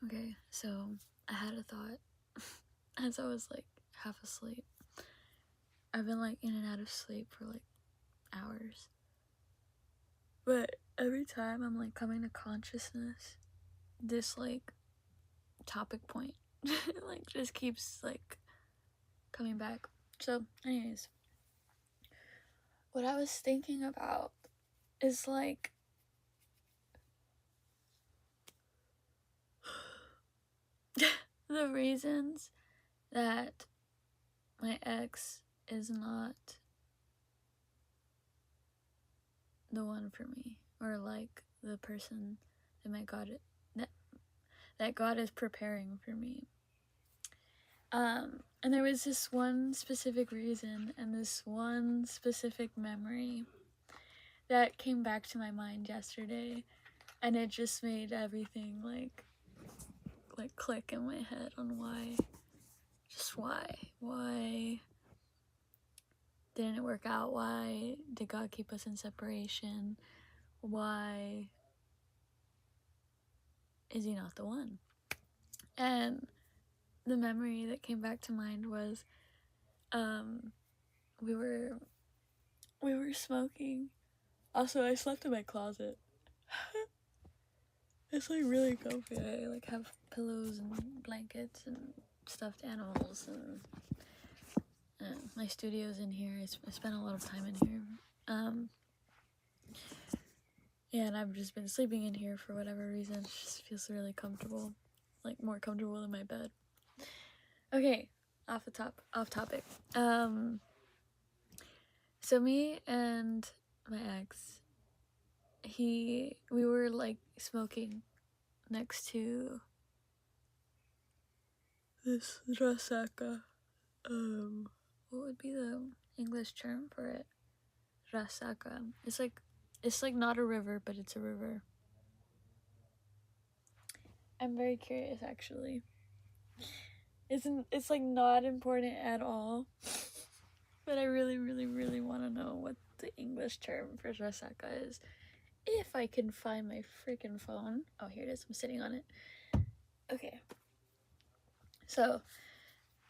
Okay, so I had a thought as I was like half asleep. I've been like in and out of sleep for like hours. But every time I'm like coming to consciousness, this like topic point like just keeps like coming back. So, anyways, what I was thinking about is like the reasons that my ex is not the one for me, or like the person that my God that God is preparing for me. And there was this one specific reason and this one specific memory that came back to my mind yesterday, and it just made everything like click in my head on why didn't it work out? Why did God keep us in separation? Why is he not the one? And the memory that came back to mind was we were smoking. Also, I slept in my closet. It's like really comfy. I like have pillows and blankets and stuffed animals, and my studio's in here. I spent a lot of time in here. Yeah, and I've just been sleeping in here for whatever reason. It just feels really comfortable, like more comfortable than my bed. Okay, off topic. So me and my ex, we were like smoking next to this Rasaka. What would be the English term for it? Rasaka. It's like not a river, but it's a river. I'm very curious, actually. It's like not important at all, but I really, really, really want to know what the English term for Rasaka is. If I can find my freaking phone. Oh, here it is. I'm sitting on it. Okay. So,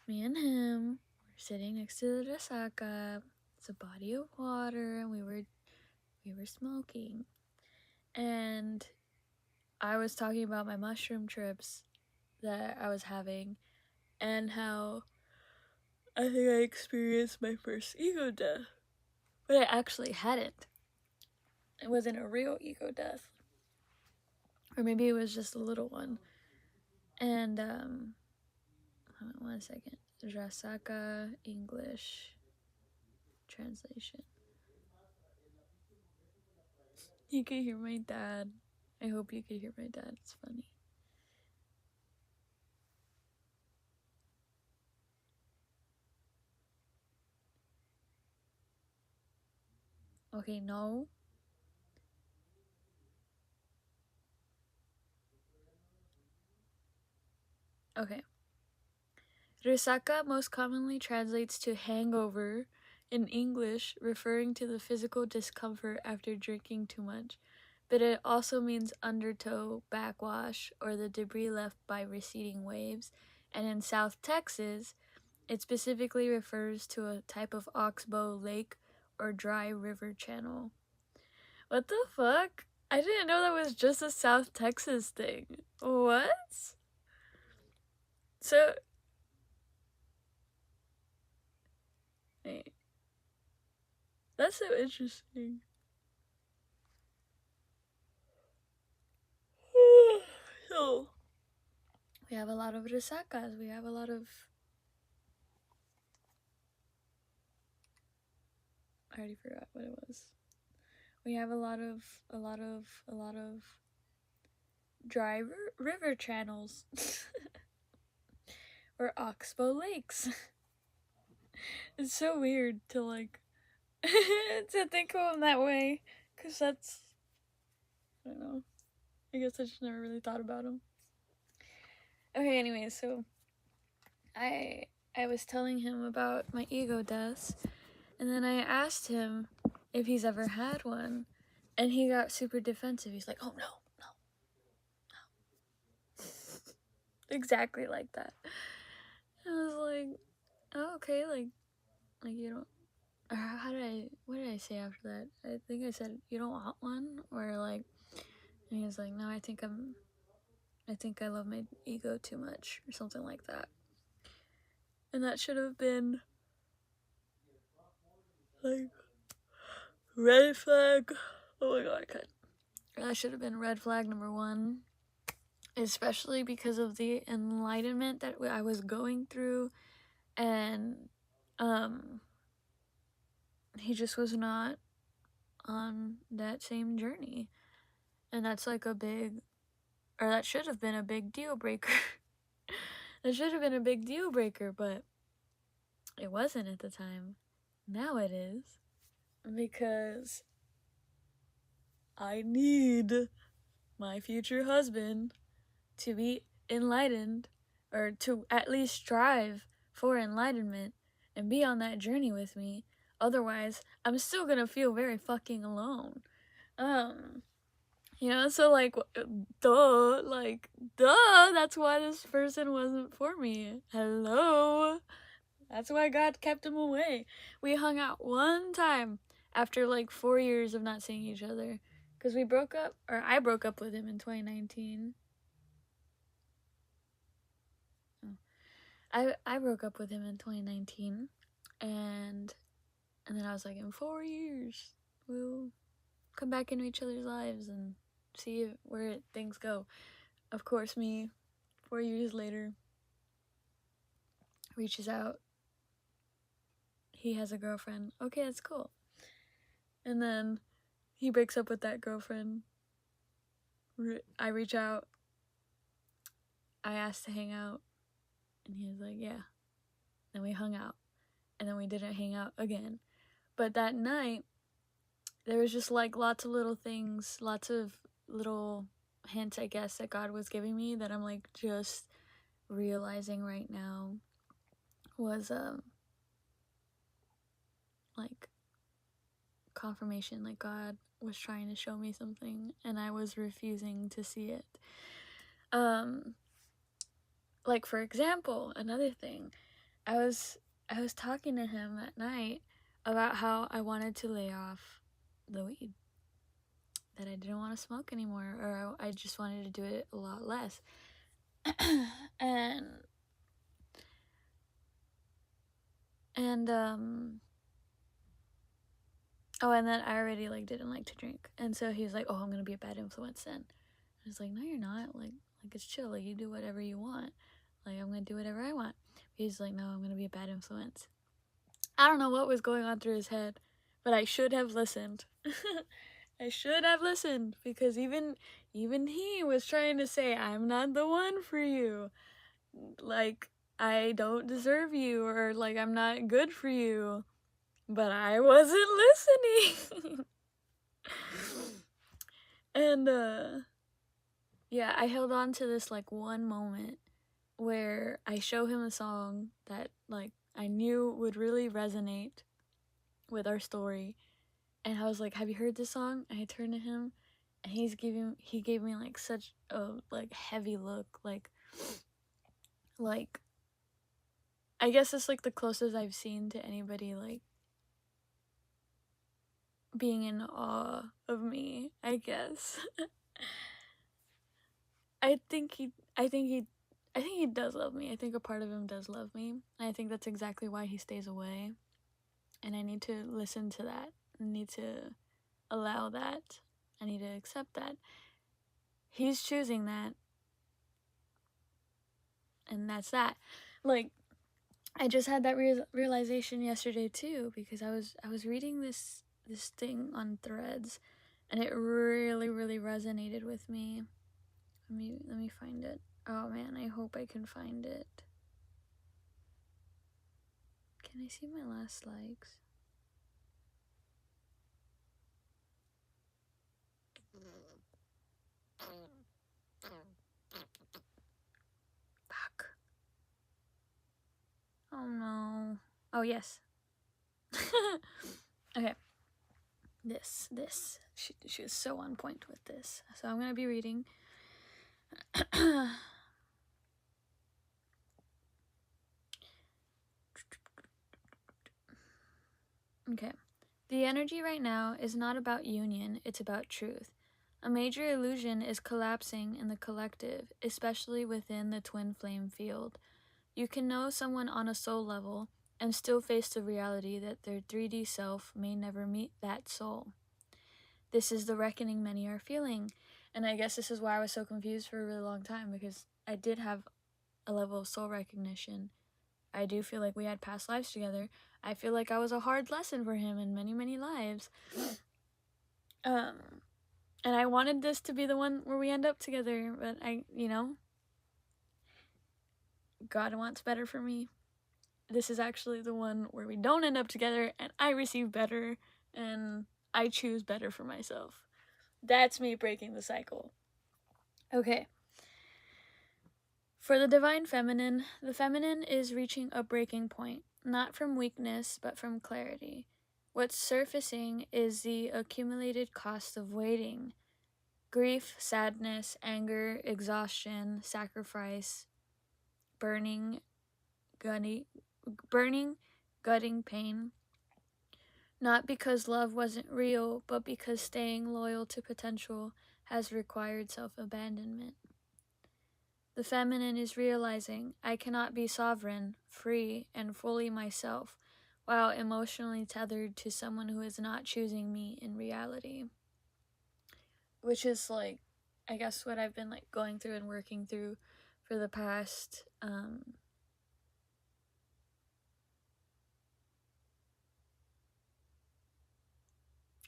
me and him were sitting next to the Rasaka. It's a body of water, and we were smoking. And I was talking about my mushroom trips that I was having, and how I think I experienced my first ego death. But I actually hadn't. It wasn't a real ego death. Or maybe it was just a little one. And, hold on 1 second. Rasaka English translation. You could hear my dad. I hope you could hear my dad. It's funny. Okay, no. Okay. Resaca most commonly translates to hangover in English, referring to the physical discomfort after drinking too much, but it also means undertow, backwash, or the debris left by receding waves, and in South Texas, it specifically refers to a type of oxbow lake or dry river channel. What the fuck? I didn't know that was just a South Texas thing. What? So, wait. That's so interesting. So, we have a lot of resakas. We have a lot of... I already forgot what it was. We have a lot of dry river channels. Or oxbow lakes. It's so weird to like to think of them that way, because that's, I don't know, I guess I just never really thought about them. Okay, anyway, so I was telling him about my ego deaths, and then I asked him if he's ever had one, and he got super defensive. He's like, oh no. exactly like that. I was like, oh, okay, like you don't, or what did I say after that? I think I said, you don't want one? Or like, and he was like, no, I think I love my ego too much, or something like that. And that should have been, like, red flag. Oh my god, I could. That should have been red flag number 1. Especially because of the enlightenment that I was going through. And, he just was not on that same journey. And that's like a big, or that should have been a big deal breaker. That should have been a big deal breaker, but it wasn't at the time. Now it is. Because I need my future husband to be enlightened, or to at least strive for enlightenment and be on that journey with me. Otherwise, I'm still gonna feel very fucking alone. You know, so like, duh, that's why this person wasn't for me. Hello? That's why God kept him away. We hung out one time after like 4 years of not seeing each other. Because we broke up, or I broke up with him in 2019. I broke up with him in 2019. And then I was like, in 4 years, we'll come back into each other's lives and see where things go. Of course, me, 4 years later, reaches out. He has a girlfriend. Okay, that's cool. And then he breaks up with that girlfriend. I reach out. I asked to hang out. And he was like, yeah. Then we hung out. And then we didn't hang out again. But that night, there was just like lots of little things, lots of little hints, I guess, that God was giving me that I'm like just realizing right now was like confirmation, like God was trying to show me something and I was refusing to see it. Like, for example, another thing, I was talking to him that night about how I wanted to lay off the weed, that I didn't want to smoke anymore, or I just wanted to do it a lot less. and oh, and then I already like didn't like to drink, and so he was like, oh, I'm gonna be a bad influence then. I was like, no, you're not. Like it's chill. Like, you do whatever you want. Like, I'm gonna do whatever I want. He's like, no, I'm gonna be a bad influence. I don't know what was going on through his head, but I should have listened. I should have listened, because even he was trying to say, I'm not the one for you. Like, I don't deserve you, or like, I'm not good for you. But I wasn't listening. And yeah, I held on to this like one moment where I show him a song that like I knew would really resonate with our story. And I was like, have you heard this song? And I turned to him and he gave me like such a like heavy look, like I guess it's like the closest I've seen to anybody like being in awe of me, I guess. I think he does love me. I think a part of him does love me. And I think that's exactly why he stays away. And I need to listen to that. I need to allow that. I need to accept that. He's choosing that. And that's that. Like, I just had that realization yesterday too, because I was reading this thing on Threads, and it really, really resonated with me. Let me find it. Oh man, I hope I can find it. Can I see my last likes? Fuck. Oh no. Oh yes. Okay. This. She was so on point with this. So I'm gonna be reading. Okay. The energy right now is not about union, it's about truth. A major illusion is collapsing in the collective, especially within the twin flame field. You can know someone on a soul level and still face the reality that their 3D self may never meet that soul. This is the reckoning many are feeling. And I guess this is why I was so confused for a really long time, because I did have a level of soul recognition. I do feel like we had past lives together. I feel like I was a hard lesson for him in many, many lives. And I wanted this to be the one where we end up together, but God wants better for me. This is actually the one where we don't end up together, and I receive better, and I choose better for myself. That's me breaking the cycle. Okay. For the divine feminine, the feminine is reaching a breaking point, not from weakness, but from clarity. What's surfacing is the accumulated cost of waiting. Grief, sadness, anger, exhaustion, sacrifice, burning, gutting pain. Not because love wasn't real, but because staying loyal to potential has required self-abandonment. The feminine is realizing I cannot be sovereign, free, and fully myself while emotionally tethered to someone who is not choosing me in reality. Which is like, I guess what I've been like going through and working through for the past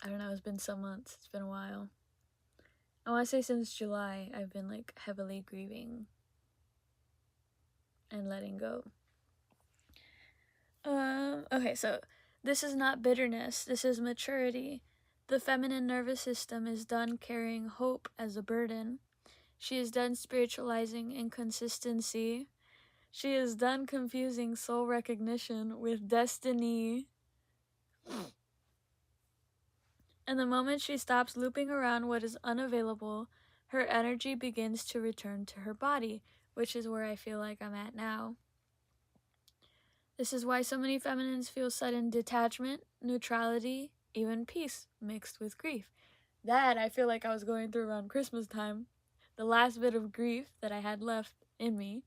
I don't know, it's been some months, it's been a while. I want to say since July, I've been like heavily grieving and letting go. Okay, so this is not bitterness, this is maturity. The feminine nervous system is done carrying hope as a burden. She is done spiritualizing inconsistency. She is done confusing soul recognition with destiny. And the moment she stops looping around what is unavailable, her energy begins to return to her body, which is where I feel like I'm at now. This is why so many feminines feel sudden detachment, neutrality, even peace mixed with grief. That I feel like I was going through around Christmas time. The last bit of grief that I had left in me.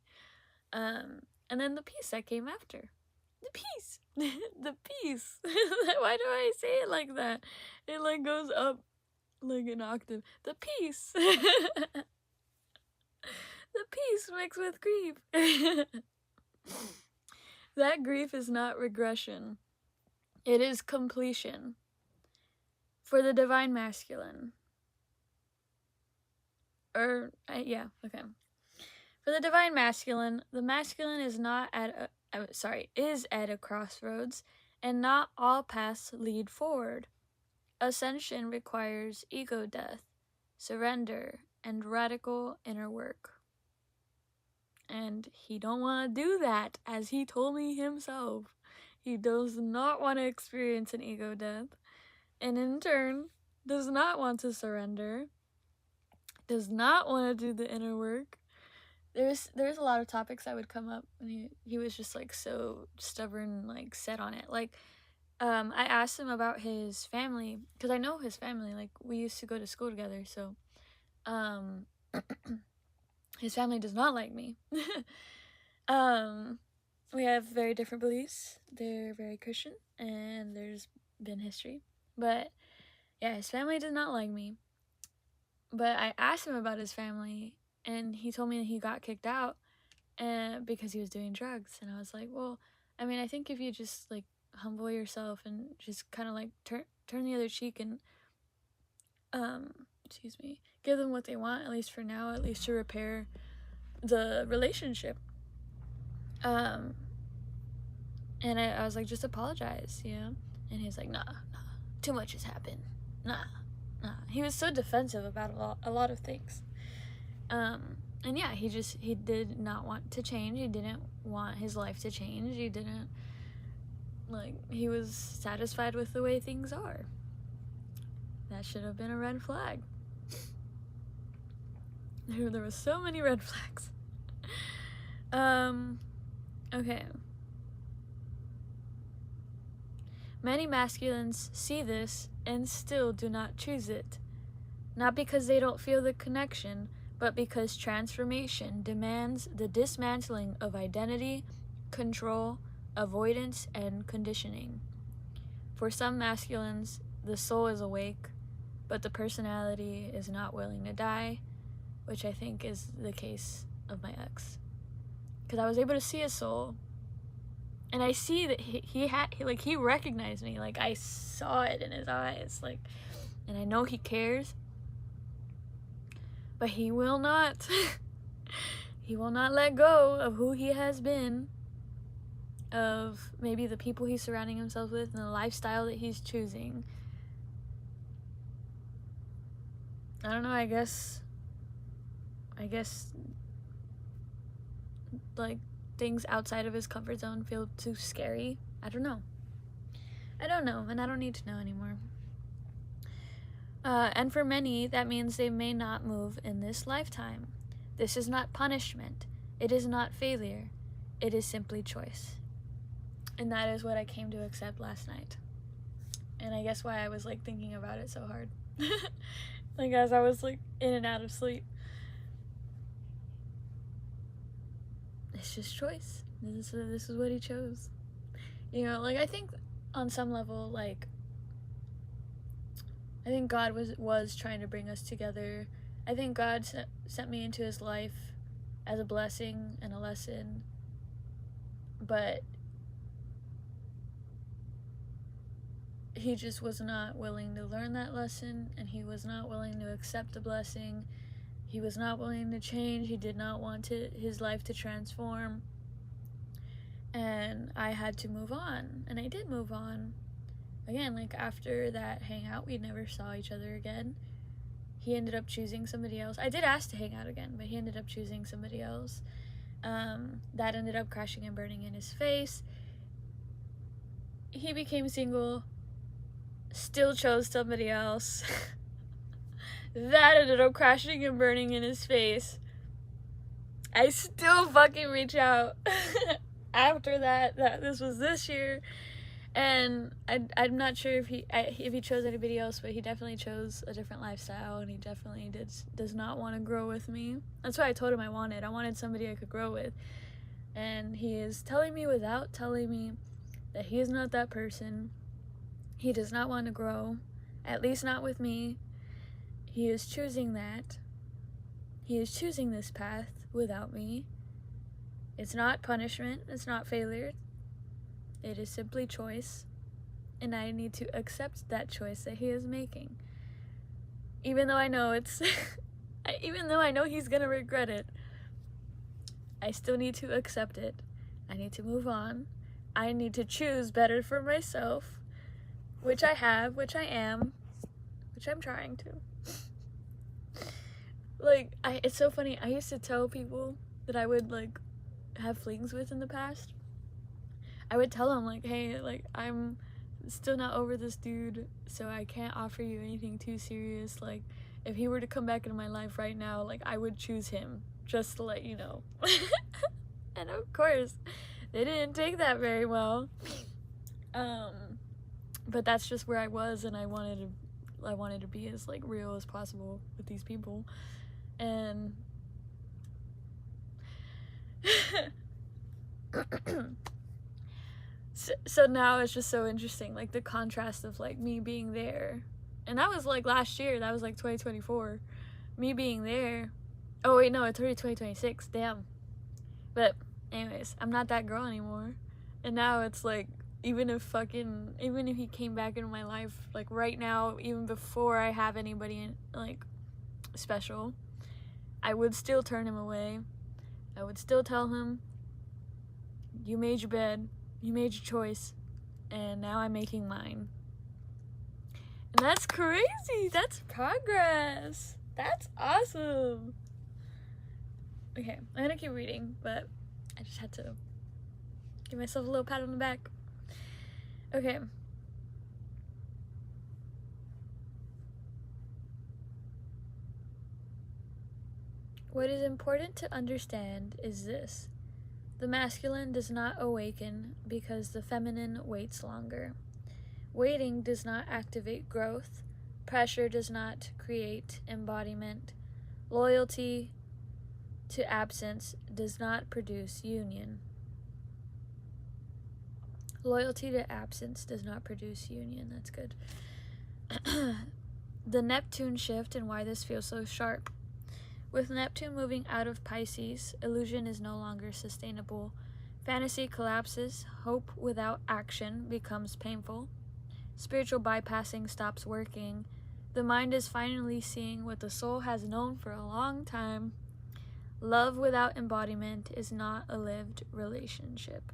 And then the peace that came after. The peace. The peace. Why do I say it like that? It like goes up like an octave. The peace. The peace mixed with grief. That grief is not regression. It is completion. For the divine masculine. For the divine masculine, the masculine is is at a crossroads, and not all paths lead forward. Ascension requires ego death, surrender, and radical inner work. And he don't want to do that, as he told me himself. He does not want to experience an ego death, and in turn, does not want to surrender, does not want to do the inner work. There's a lot of topics that would come up, and he was just like so stubborn, like set on it. Like, I asked him about his family, because I know his family, like we used to go to school together, so his family does not like me. We have very different beliefs. They're very Christian, and there's been history. But yeah, his family does not like me. But I asked him about his family, and he told me that he got kicked out because he was doing drugs. And I was like, well, I mean, I think if you just like humble yourself and just kind of like turn the other cheek and give them what they want, at least for now, at least to repair the relationship. And I was like, just apologize, you know? And he's like, nah, too much has happened. Nah. He was so defensive about a lot of things. And yeah, he did not want to change. He didn't want his life to change. He was satisfied with the way things are. That should have been a red flag. There were so many red flags. Okay. Many masculines see this and still do not choose it. Not because they don't feel the connection, but because transformation demands the dismantling of identity, control, avoidance, and conditioning. For some masculines, the soul is awake, but the personality is not willing to die, which I think is the case of my ex. Because I was able to see his soul, and I see that he recognized me. Like, I saw it in his eyes, like, and I know he cares, but he will not. He will not let go of who he has been, of maybe the people he's surrounding himself with, and the lifestyle that he's choosing. I don't know, I guess, like, things outside of his comfort zone feel too scary. I don't know, and I don't need to know anymore. And for many, that means they may not move in this lifetime. This is not punishment. It is not failure. It is simply choice. And that is what I came to accept last night. And I guess why I was, like, thinking about it so hard. Like, as I was, like, in and out of sleep. It's just choice. This is what he chose. You know, like, I think on some level, like, I think God was trying to bring us together. I think God sent me into his life as a blessing and a lesson. But he just was not willing to learn that lesson, and he was not willing to accept the blessing. He was not willing to change. He did not want his life to transform. And I had to move on. And I did move on. Again, like, after that hangout, we never saw each other again. He ended up choosing somebody else. I did ask to hang out again, but he ended up choosing somebody else. That ended up crashing and burning in his face. He became single, still chose somebody else. That ended up crashing and burning in his face. I still fucking reach out after that this was this year, and I'm not sure if he chose anybody else, but he definitely chose a different lifestyle, and he definitely does not want to grow with me. That's what I told him I wanted somebody I could grow with, and he is telling me without telling me that he is not that person. He does not want to grow, at least not with me. He is choosing that. He is choosing this path without me. It's not punishment. It's not failure. It is simply choice. And I need to accept that choice that he is making. Even though I know even though I know he's gonna regret it, I still need to accept it. I need to move on. I need to choose better for myself, which I have, which I am, which I'm trying to. Like, it's so funny. I used to tell people that I would, like, have flings with in the past. I would tell them, like, hey, like, I'm still not over this dude, so I can't offer you anything too serious. Like, if he were to come back into my life right now, like, I would choose him, just to let you know. And of course, they didn't take that very well. But that's just where I was, and I wanted to be as, like, real as possible with these people. And so now it's just so interesting, like, the contrast of, like, me being there, and that was, like, last year. That was, like, 2024, me being there. Oh wait, no, it's already 2026. Damn. But anyways, I'm not that girl anymore, and now it's like, even if he came back into my life, like, right now, even before I have anybody like special, I would still turn him away. I would still tell him, you made your bed, you made your choice, and now I'm making mine. And that's crazy. That's progress. That's awesome. Okay, I'm gonna keep reading, but I just had to give myself a little pat on the back. Okay. What is important to understand is this: the masculine does not awaken because the feminine waits longer. Waiting does not activate growth. Pressure does not create embodiment. Loyalty to absence does not produce union. Loyalty to absence does not produce union. That's good. The Neptune shift and why this feels so sharp. With Neptune moving out of Pisces, illusion is no longer sustainable. Fantasy collapses. Hope without action becomes painful. Spiritual bypassing stops working. The mind is finally seeing what the soul has known for a long time. Love without embodiment is not a lived relationship.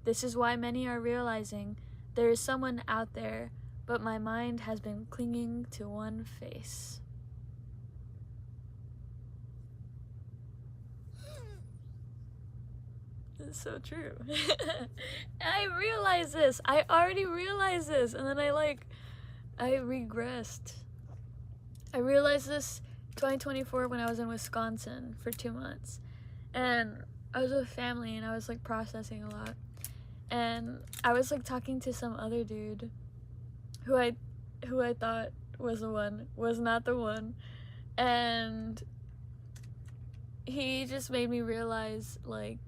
This is why many are realizing there is someone out there, but my mind has been clinging to one face. It's so true. I realized this. I already realized this, and then I regressed. I realized this 2024 when I was in Wisconsin for 2 months, and I was with family, and I was like processing a lot, and I was like talking to some other dude who I thought was the one, was not the one, and he just made me realize, like,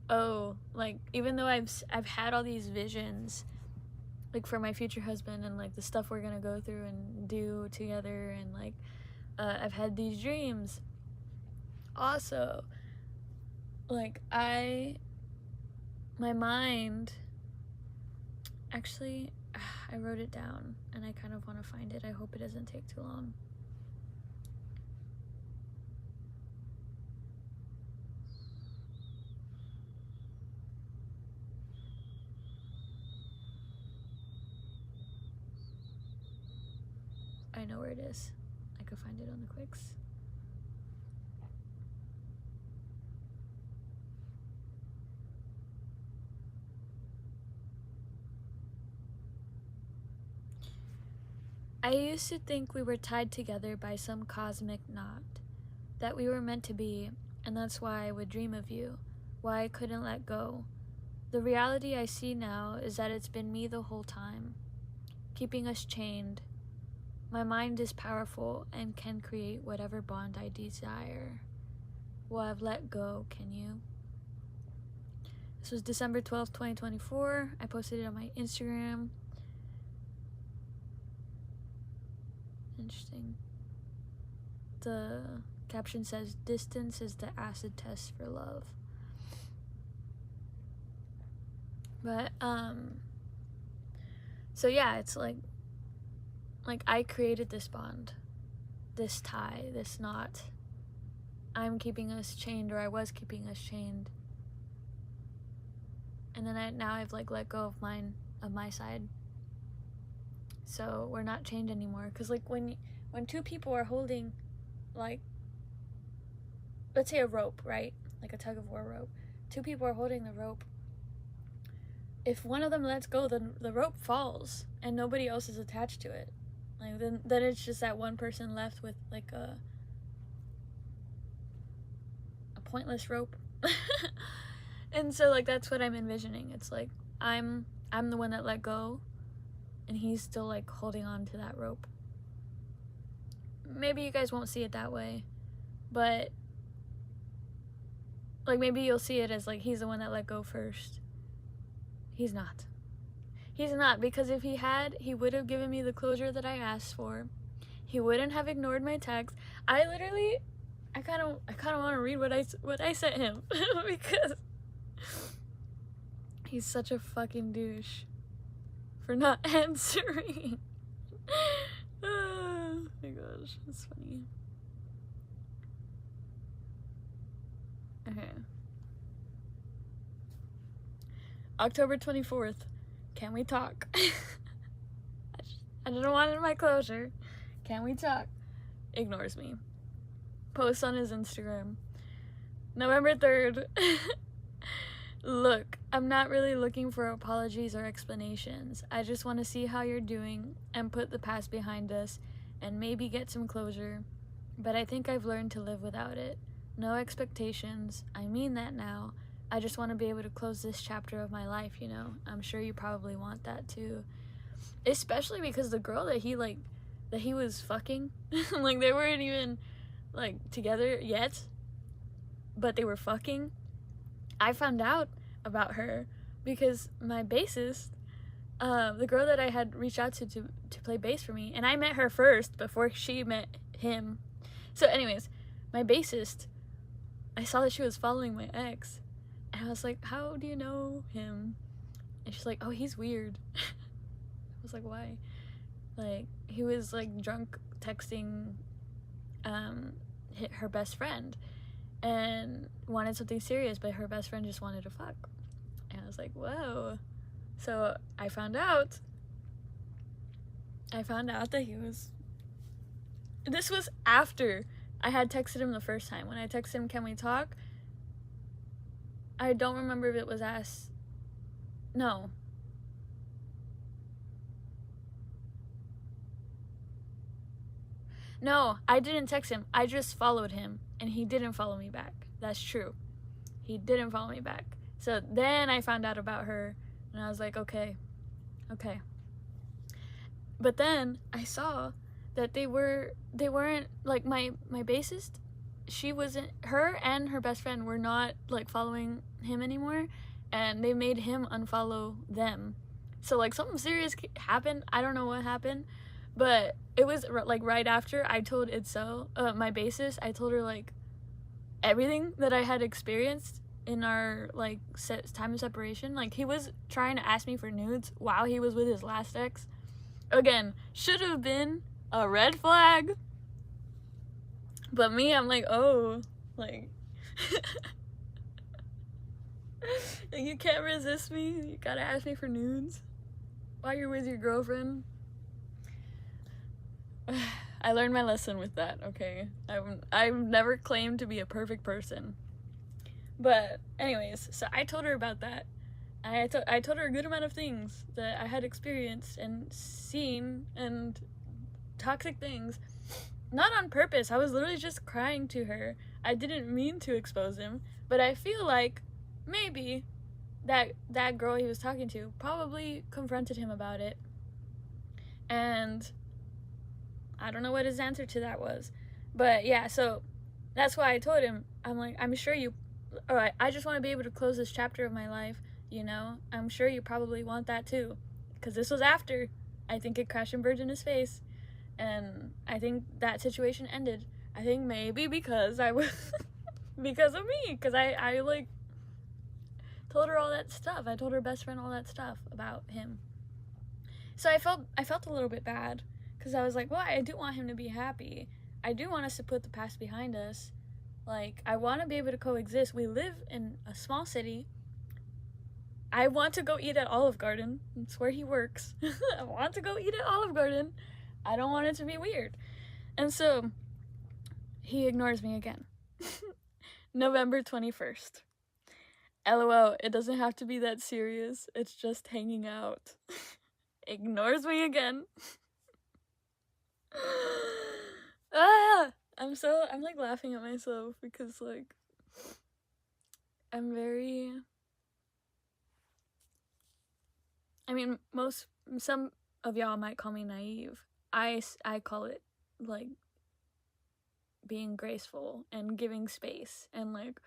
oh, like, even though I've had all these visions, like, for my future husband and, like, the stuff we're gonna go through and do together, and, like, I've had these dreams. Also, like, my mind, actually, I wrote it down, and I kind of want to find it. I hope it doesn't take too long. I know where it is. I could find it on the quicks. I used to think we were tied together by some cosmic knot, that we were meant to be, and that's why I would dream of you, why I couldn't let go. The reality I see now is that it's been me the whole time, keeping us chained. My mind is powerful and can create whatever bond I desire. Well, I've let go, can you? This was December 12th, 2024. I posted it on my Instagram. Interesting. The caption says, "Distance is the acid test for love." But, so yeah, it's like I created this bond, this tie, this knot. I'm keeping us chained, or I was keeping us chained. And then now I've like let go of my side. So we're not chained anymore. Cause like when two people are holding, like, let's say a rope, right? Like a tug of war rope. Two people are holding the rope. If one of them lets go, then the rope falls and nobody else is attached to it. Like then it's just that one person left with like a pointless rope. And so like that's what I'm envisioning. It's like I'm the one that let go and he's still like holding on to that rope. Maybe you guys won't see it that way, but like maybe you'll see it as like he's the one that let go first. He's not. He's not, because if he had, he would have given me the closure that I asked for. He wouldn't have ignored my text. I kind of want to read what I sent him because he's such a fucking douche for not answering. Oh my gosh, that's funny. Okay. October 24th. Can we talk? I didn't want my closure. Can we talk? Ignores me. Posts on his Instagram. November 3rd. Look, I'm not really looking for apologies or explanations. I just want to see how you're doing and put the past behind us and maybe get some closure. But I think I've learned to live without it. No expectations. I mean that now. I just want to be able to close this chapter of my life, you know? I'm sure you probably want that too. Especially because the girl that he was fucking, like, they weren't even, like, together yet, but they were fucking. I found out about her because my bassist, the girl that I had reached out to play bass for me, and I met her first before she met him. So anyways, my bassist, I saw that she was following my ex, and I was like, how do you know him? And she's like, oh, he's weird. I was like, why? Like, he was, like, drunk texting her best friend and wanted something serious, but her best friend just wanted to fuck. And I was like, whoa. So I found out that he was... This was after I had texted him the first time. When I texted him, can we talk? I don't remember if it was No. No, I didn't text him. I just followed him, and he didn't follow me back. That's true. He didn't follow me back. So then I found out about her, and I was like, okay. But then I saw that they weren't, like, my bassist, her and her best friend were not, like, following him anymore, and they made him unfollow them. So, like, something serious happened. I don't know what happened, but it was, like, right after I told Itzel, my bassist, I told her, like, everything that I had experienced in our, like, time of separation. Like, he was trying to ask me for nudes while he was with his last ex. Again, should have been a red flag. But me, I'm like, oh, like, you can't resist me. You gotta ask me for nudes while you're with your girlfriend. I learned my lesson with that, okay? I've never claimed to be a perfect person. But anyways, so I told her about that. I told her a good amount of things that I had experienced and seen, and toxic things. Not on purpose. I was literally just crying to her. I didn't mean to expose him, but I feel like maybe that girl he was talking to probably confronted him about it. And I don't know what his answer to that was. But yeah, so that's why I told him, I'm like, I'm sure you... Alright, I just want to be able to close this chapter of my life, you know? I'm sure you probably want that too. Because this was after I think it crashed and burned in his face. And I think that situation ended. I think maybe because I was... because of me. Because I like, told her all that stuff. I told her best friend all that stuff about him. So I felt a little bit bad. Because I was like, well, I do want him to be happy. I do want us to put the past behind us. Like, I want to be able to coexist. We live in a small city. I want to go eat at Olive Garden. That's where he works. I want to go eat at Olive Garden. I don't want it to be weird. And so, he ignores me again. November 21st. LOL, it doesn't have to be that serious. It's just hanging out. Ignores me again. I'm like laughing at myself because, like, some of y'all might call me naive. I call it, like, being graceful and giving space and, like,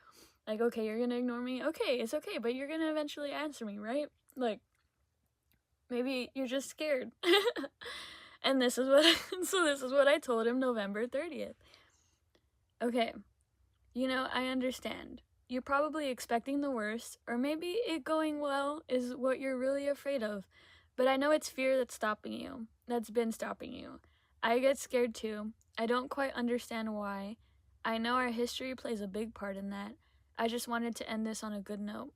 okay, you're gonna ignore me? Okay, it's okay, but you're gonna eventually answer me, right? Like, maybe you're just scared. And this is what I told him November 30th. Okay, you know, I understand. You're probably expecting the worst, or maybe it going well is what you're really afraid of. But I know it's fear that's been stopping you. I get scared too. I don't quite understand why. I know our history plays a big part in that. I just wanted to end this on a good note.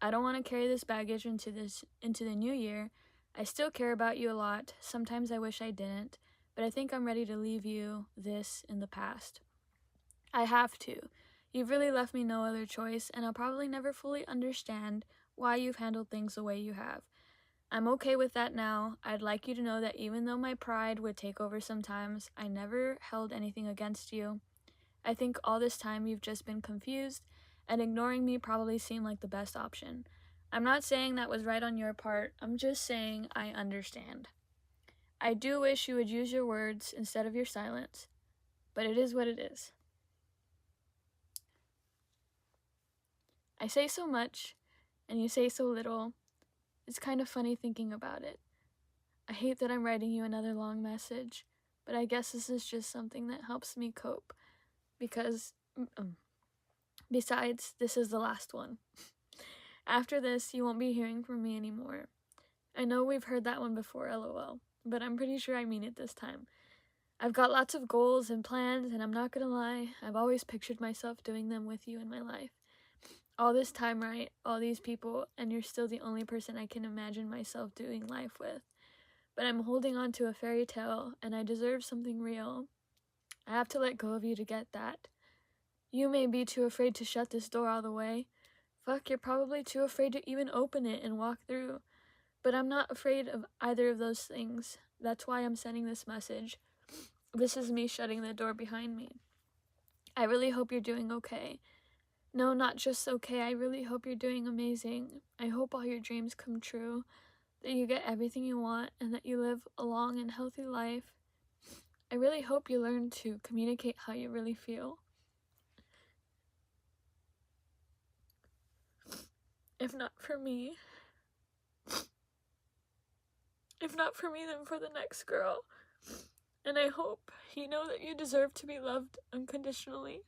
I don't want to carry this baggage into the new year. I still care about you a lot. Sometimes I wish I didn't, but I think I'm ready to leave you this in the past. I have to. You've really left me no other choice, and I'll probably never fully understand why you've handled things the way you have. I'm okay with that now. I'd like you to know that even though my pride would take over sometimes, I never held anything against you. I think all this time you've just been confused, and ignoring me probably seemed like the best option. I'm not saying that was right on your part, I'm just saying I understand. I do wish you would use your words instead of your silence, but it is what it is. I say so much, and you say so little. It's kind of funny thinking about it. I hate that I'm writing you another long message, but I guess this is just something that helps me cope, because, besides, this is the last one. After this, you won't be hearing from me anymore. I know we've heard that one before, lol, but I'm pretty sure I mean it this time. I've got lots of goals and plans, and I'm not gonna lie, I've always pictured myself doing them with you in my life. All this time, right? All these people, and you're still the only person I can imagine myself doing life with. But I'm holding on to a fairy tale, and I deserve something real. I have to let go of you to get that. You may be too afraid to shut this door all the way. Fuck, you're probably too afraid to even open it and walk through. But I'm not afraid of either of those things. That's why I'm sending this message. This is me shutting the door behind me. I really hope you're doing okay. No, not just okay, I really hope you're doing amazing. I hope all your dreams come true, that you get everything you want, and that you live a long and healthy life. I really hope you learn to communicate how you really feel. If not for me, then for the next girl. And I hope you know that you deserve to be loved unconditionally.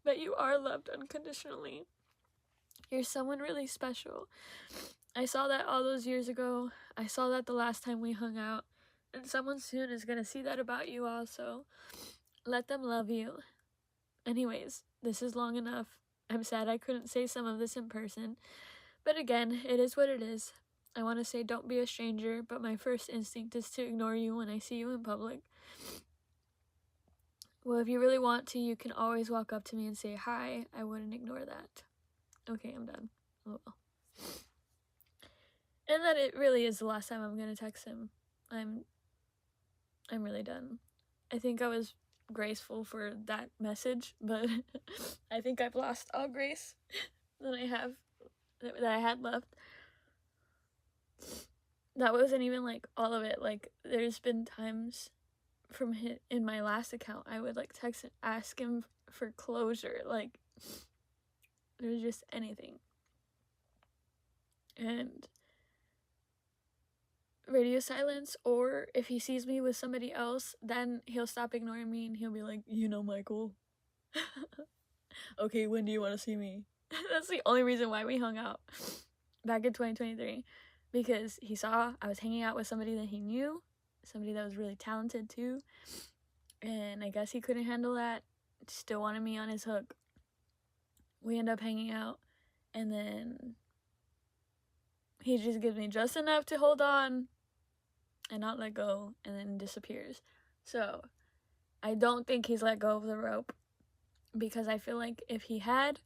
That you are loved unconditionally. You're someone really special. I saw that all those years ago. I saw that the last time we hung out. And someone soon is gonna see that about you also. Let them love you. Anyways, this is long enough. I'm sad I couldn't say some of this in person. But again, it is what it is. I want to say don't be a stranger, but my first instinct is to ignore you when I see you in public. Well, if you really want to, you can always walk up to me and say hi. I wouldn't ignore that. Okay, I'm done. Oh well. And that it really is the last time I'm gonna text him. I'm really done. I think I was graceful for that message, but I think I've lost all grace that I had left. That wasn't even like all of it. Like there's been times from in my last account I would like text and ask him for closure, like there's just anything. And radio silence, or if he sees me with somebody else, then he'll stop ignoring me and he'll be like, Michael, okay, when do you want to see me? That's the only reason why we hung out back in 2023, because he saw I was hanging out with somebody that he knew, somebody that was really talented too, and I guess he couldn't handle that, still wanted me on his hook. We end up hanging out, and then he just gives me just enough to hold on and not let go, and then disappears. So I don't think he's let go of the rope, because I feel like if he had,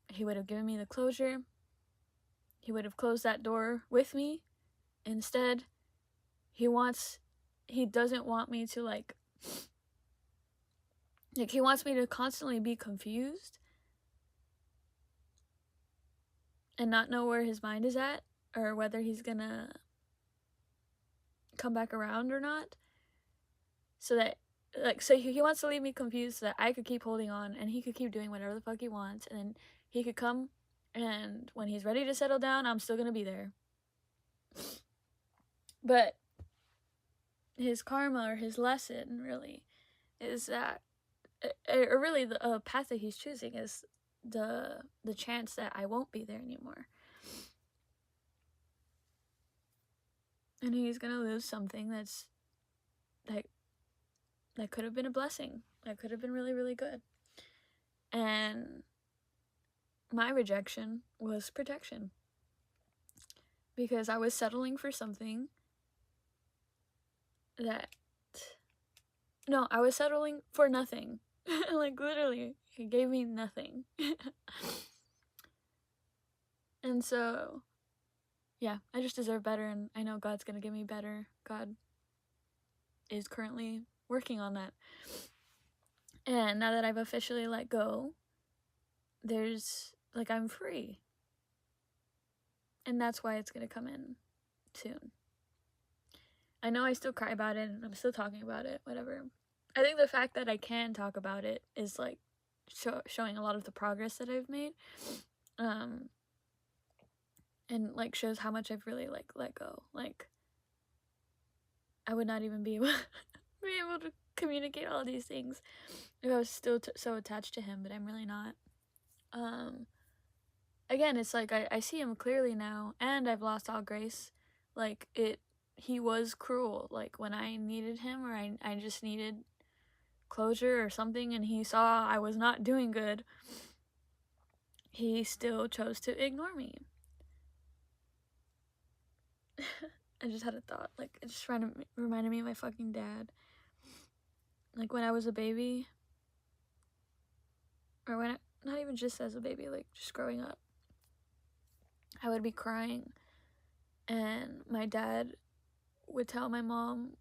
he would have given me the closure. He would have closed that door with me. Instead, he doesn't want me to like he wants me to constantly be confused and not know where his mind is at, or whether he's gonna come back around or not. So that, so he wants to leave me confused so that I could keep holding on and he could keep doing whatever the fuck he wants, and then he could come, and when he's ready to settle down, I'm still gonna be there. But his karma, or his lesson, really, is that, or really the path that he's choosing is the chance that I won't be there anymore. And he's gonna lose something that could have been a blessing. That could have been really, really good. And my rejection was protection. Because I was settling for something I was settling for nothing. Like, literally, he gave me nothing. And so, yeah, I just deserve better, and I know God's gonna give me better. God is currently working on that. And now that I've officially let go, there's, like, I'm free. And that's why it's gonna come in soon. I know I still cry about it, and I'm still talking about it, whatever. I think the fact that I can talk about it is, like, showing a lot of the progress that I've made. And, like, shows how much I've really, like, let go. Like, I would not even be able to communicate all these things if I was still so attached to him, but I'm really not. Again, it's like I see him clearly now, and I've lost all grace. Like, he was cruel. Like, when I needed him, or I just needed closure or something, and he saw I was not doing good, he still chose to ignore me. I just had a thought, like, it just reminded me of my fucking dad. Like, when I was a baby, or not even just as a baby, like, just growing up, I would be crying, and my dad would tell my mom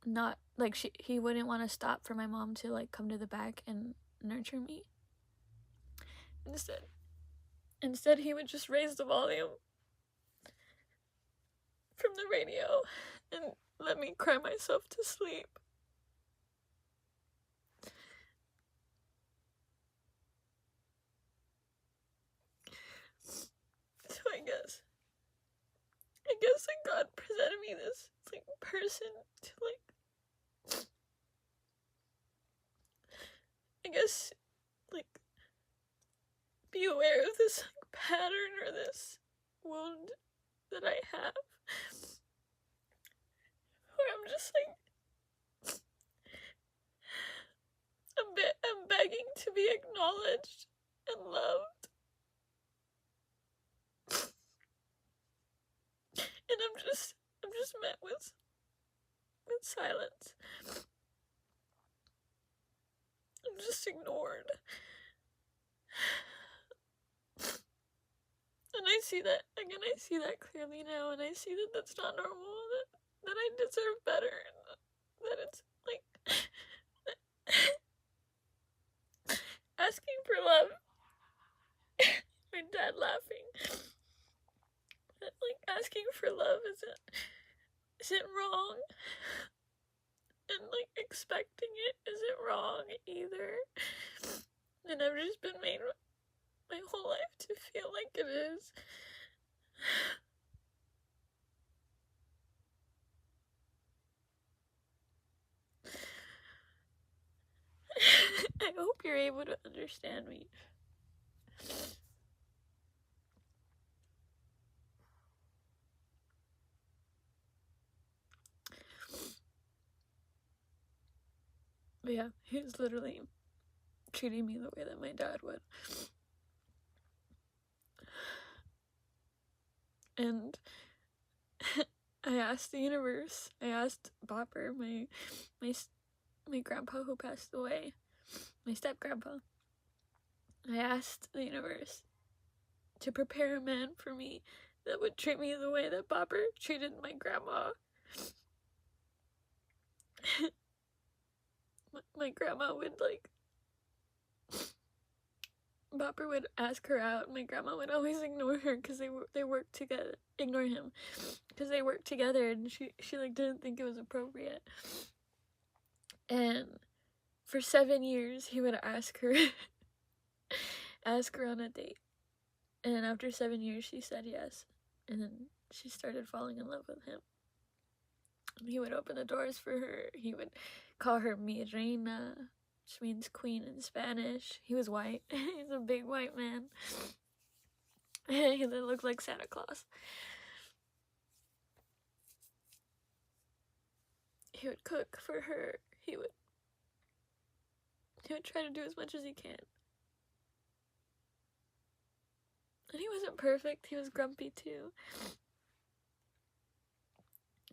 not, like, he wouldn't want to stop for my mom to, like, come to the back and nurture me. Instead, he would just raise the volume from the radio and let me cry myself to sleep. So I guess like God presented me this, like, person to, like, I guess, like, be aware of this, like, pattern or this wound that I have, where I'm just like, I'm begging to be acknowledged and loved, and I'm just met with silence. I'm just ignored. And I see that clearly now, and I see that that's not normal, that I deserve better, and that it's, like, asking for love. My dad laughing. That, like, asking for love isn't wrong. And, like, expecting it isn't wrong either. And I've just been made my whole life to feel like it is. I hope you're able to understand me. But yeah, he was literally treating me the way that my dad would. And I asked the universe, I asked Bopper, my grandpa who passed away, my step-grandpa, I asked the universe to prepare a man for me that would treat me the way that Bopper treated my grandma. My grandma would, like, Bopper would ask her out. My grandma would always ignore her because they worked together. Ignore him because they worked together, and she like didn't think it was appropriate. And for 7 years, he would ask her on a date. And after 7 years, she said yes. And then she started falling in love with him. And he would open the doors for her. He would call her Mi Reina, which means queen in Spanish. He was white. He's a big white man. He looked like Santa Claus. He would cook for her. He would try to do as much as he can. And he wasn't perfect. He was grumpy too.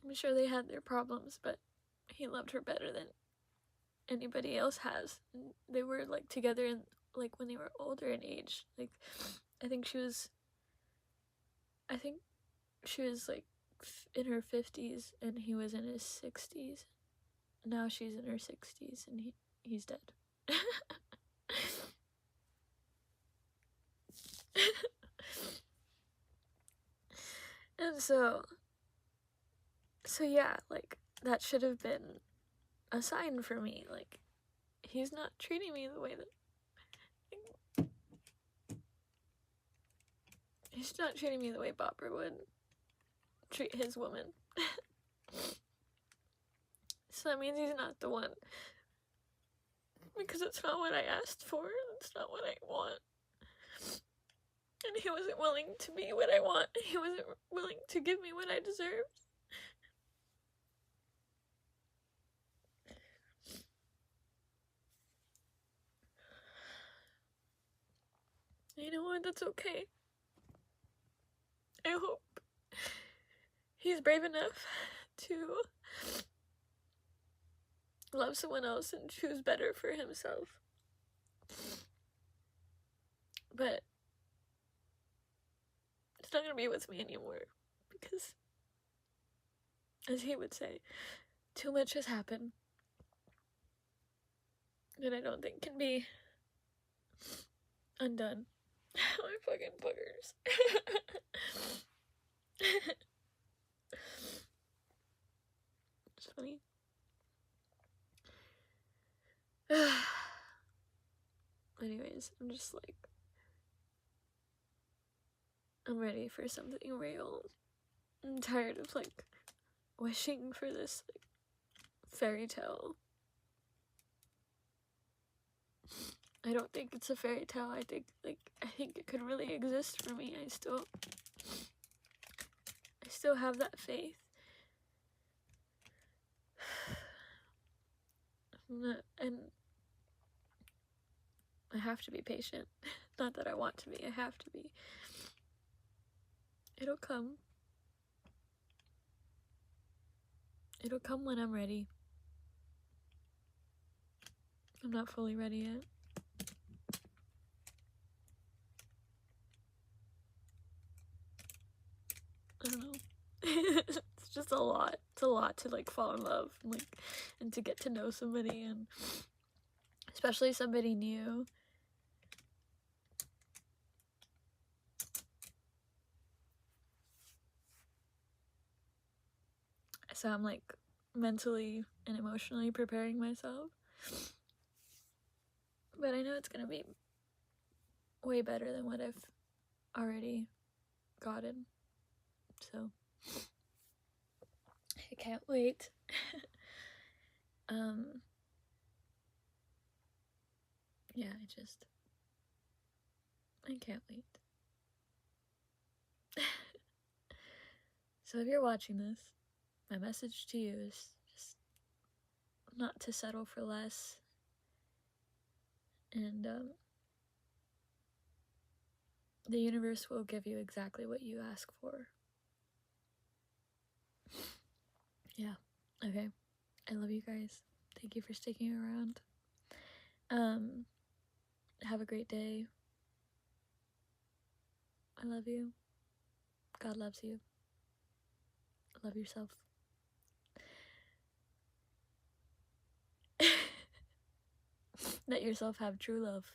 I'm sure they had their problems, but he loved her better than anybody else has. And they were, like, together in, like, when they were older in age. Like, I think she was like in her 50s and he was in his 60s. Now she's in her 60s and he's dead. And so yeah, like, that should have been a sign for me. Like, he's not treating me the way that... He's not treating me the way Bopper would treat his woman. So that means he's not the one. Because it's not what I asked for. It's not what I want. And he wasn't willing to be what I want. He wasn't willing to give me what I deserved. You know what? That's okay. I hope he's brave enough to love someone else and choose better for himself. But it's not gonna be with me anymore, because, as he would say, too much has happened that I don't think can be undone. My fucking boogers. It's funny. Anyways, I'm just like, I'm ready for something real. I'm tired of, like, wishing for this, like, fairy tale. I don't think it's a fairy tale. I think it could really exist for me. I still have that faith. And I have to be patient. Not that I want to be, I have to be. It'll come. It'll come when I'm ready. I'm not fully ready yet. I don't know. It's just a lot. It's a lot to, like, fall in love, and to get to know somebody, and especially somebody new. So I'm, like, mentally and emotionally preparing myself. But I know it's gonna be way better than what I've already gotten. So I can't wait. Yeah, I can't wait. So if you're watching this, my message to you is just not to settle for less. And the universe will give you exactly what you ask for. Yeah. Okay. I love you guys. Thank you for sticking around. Have a great day. I love you. God loves you. Love yourself. Let yourself have true love.